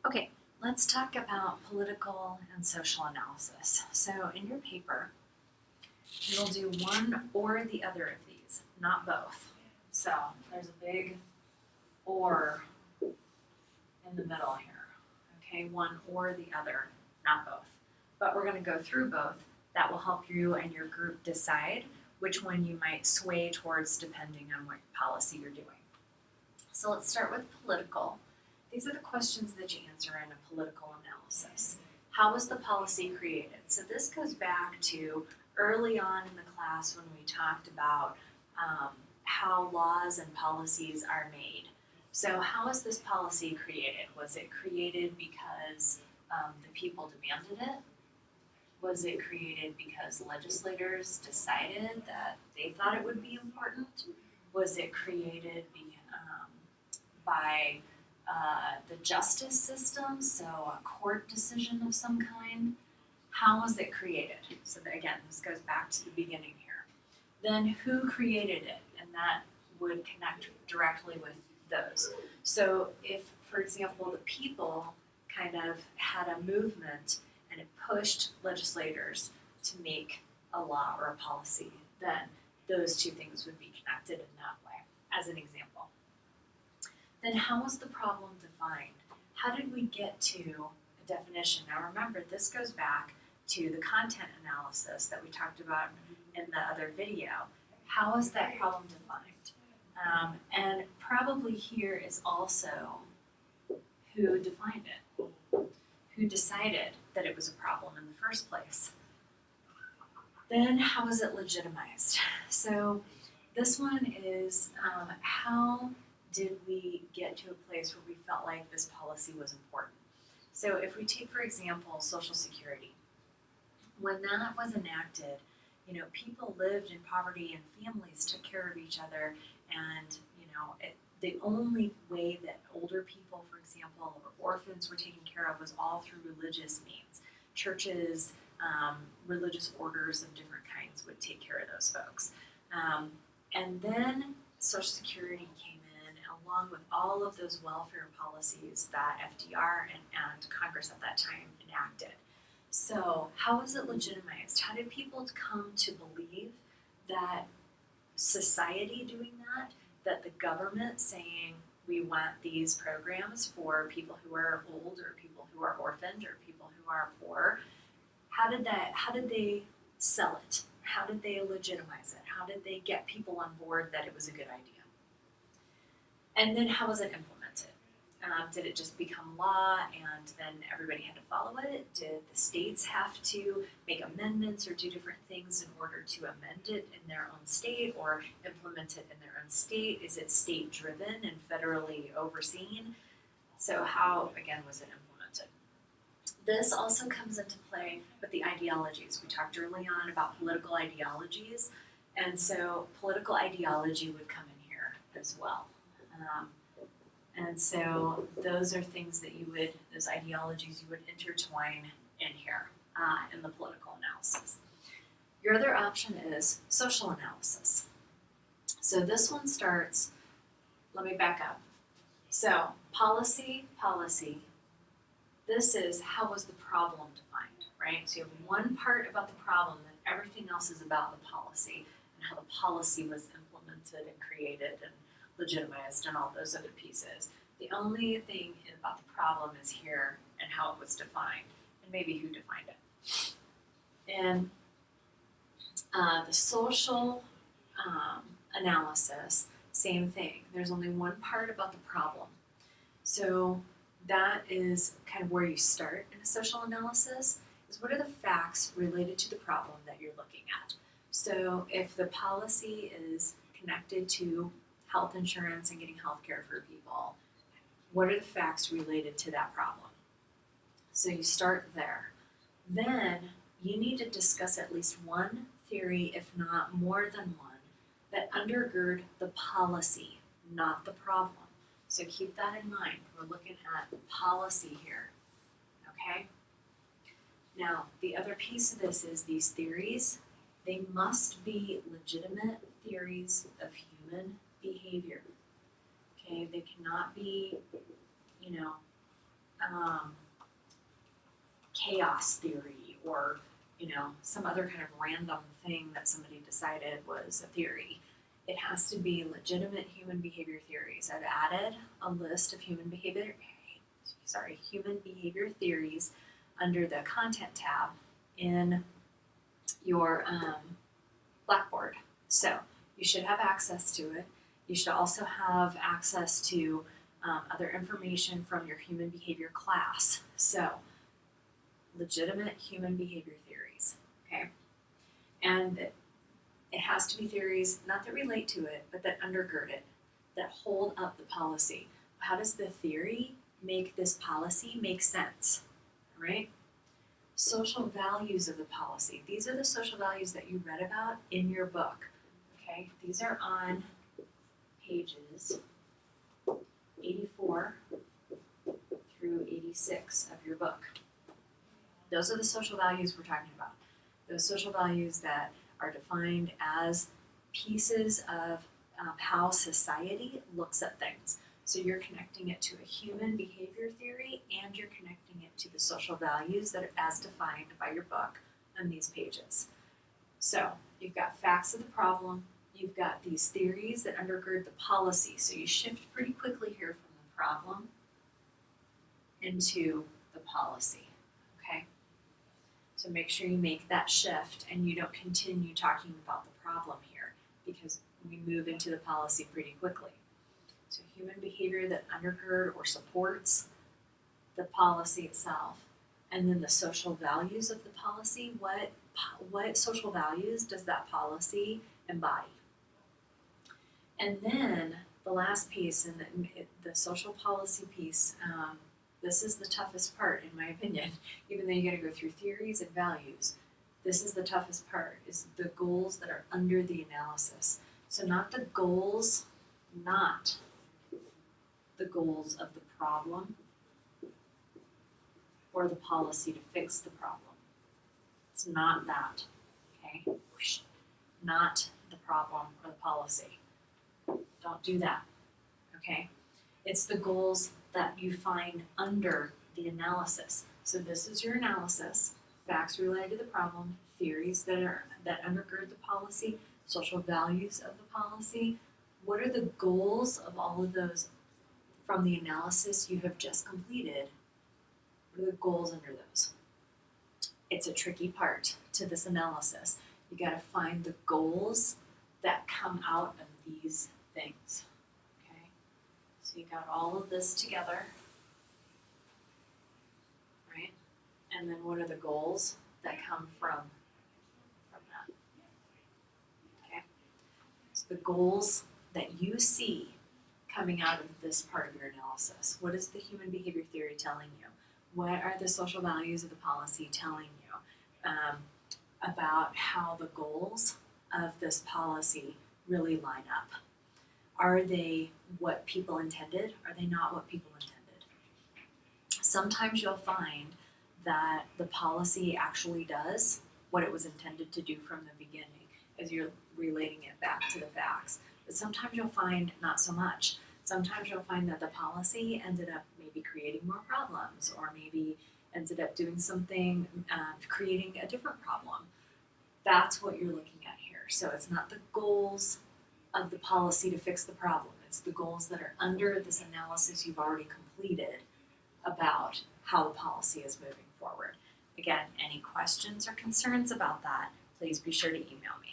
Okay, let's talk about political and social analysis. So, in your paper, you'll do one or the other of these, not both. So, there's a big or in the middle here. Okay, one or the other, not both. But we're going to go through both. That will help you and your group decide which one you might sway towards depending on what policy you're doing. So, let's start with political. These are the questions that you answer in a political analysis. How was the policy created? So this goes back to early on in the class when we talked about how laws and policies are made. So how was this policy created? Was it created because the people demanded it? Was it created because legislators decided that they thought it would be important? Was it created by the justice system, so a court decision of some kind? How was it created? So that, again, this goes back to the beginning here. Then who created it? And that would connect directly with those. So if, for example, the people kind of had a movement and it pushed legislators to make a law or a policy, then those two things would be connected in that way, as an example. Then how was the problem defined? How did we get to a definition? Now remember, this goes back to the content analysis that we talked about in the other video. How is that problem defined? And probably here is also who defined it, who decided that it was a problem in the first place. Then how is it legitimized? So this one is how did we get to a place where we felt like this policy was important? So if we take, for example, Social Security, when that was enacted, people lived in poverty and families took care of each other, and the only way that older people, for example, or orphans were taken care of was all through religious means. Churches, religious orders of different kinds would take care of those folks. And then Social Security came in, along with all of those welfare policies that FDR and Congress at that time enacted. So how was it legitimized? How did people come to believe that society doing that the government saying we want these programs for people who are old or people who are orphaned or people who are poor, how did they sell it? How did they legitimize it? How did they get people on board that it was a good idea? And then how was it implemented? Did it just become law and then everybody had to follow it? Did the states have to make amendments or do different things in order to amend it in their own state or implement it in their own state? Is it state driven and federally overseen? So how, again, was it implemented? This also comes into play with the ideologies. We talked early on about political ideologies, and so political ideology would come in here as well. And so those are things that those ideologies you would intertwine in here in the political analysis. Your other option is social analysis. So this one starts, let me back up. So policy. This is how was the problem defined, right? So you have one part about the problem, and everything else is about the policy and how the policy was implemented and created and legitimized and all those other pieces. The only thing about the problem is here and how it was defined and maybe who defined it. And the social analysis, same thing. There's only one part about the problem. So that is kind of where you start in a social analysis, is what are the facts related to the problem that you're looking at. So if the policy is connected to health insurance and getting health care for people, what are the facts related to that problem? So you start there. Then you need to discuss at least one theory, if not more than one, that undergird the policy, not the problem. So keep that in mind. We're looking at policy here, okay? Now, the other piece of this is these theories, they must be legitimate theories of human behavior, okay? They cannot be, chaos theory or, some other kind of random thing that somebody decided was a theory. It has to be legitimate human behavior theories. I've added a list of human behavior theories under the content tab in your Blackboard. So you should have access to it. You should also have access to other information from your human behavior class. So legitimate human behavior theories, okay? And it has to be theories not that relate to it, but that undergird it, that hold up the policy. How does the theory make this policy make sense, right? Social values of the policy. These are the social values that you read about in your book, okay? These are on pages 84 through 86 of your book. Those are the social values we're talking about. Those social values that are defined as pieces of how society looks at things. So you're connecting it to a human behavior theory and you're connecting it to the social values that are as defined by your book on these pages. So you've got facts of the problem, you've got these theories that undergird the policy. So you shift pretty quickly here from the problem into the policy, okay? So make sure you make that shift and you don't continue talking about the problem here because we move into the policy pretty quickly. So human behavior that undergird or supports the policy itself, and then the social values of the policy. What social values does that policy embody? And then the last piece, and the social policy piece, this is the toughest part in my opinion, even though you got to go through theories and values. This is the toughest part, is the goals that are under the analysis. So not the goals of the problem or the policy to fix the problem. It's not that, okay? Not the problem or the policy. Don't do that, okay? It's the goals that you find under the analysis. So this is your analysis, facts related to the problem, theories that undergird the policy, social values of the policy. What are the goals of all of those from the analysis you have just completed? What are the goals under those? It's a tricky part to this analysis. You got to find the goals that come out of these things. Okay, so you got all of this together, right? And then what are the goals that come from that? Okay, so the goals that you see coming out of this part of your analysis. What is the human behavior theory telling you? What are the social values of the policy telling you about how the goals of this policy really line up? Are they what people intended? Are they not what people intended? Sometimes you'll find that the policy actually does what it was intended to do from the beginning as you're relating it back to the facts. But sometimes you'll find not so much. Sometimes you'll find that the policy ended up maybe creating more problems or maybe ended up doing something, creating a different problem. That's what you're looking at here. So it's not the goals of the policy to fix the problem. It's the goals that are under this analysis you've already completed about how the policy is moving forward. Again, any questions or concerns about that, please be sure to email me.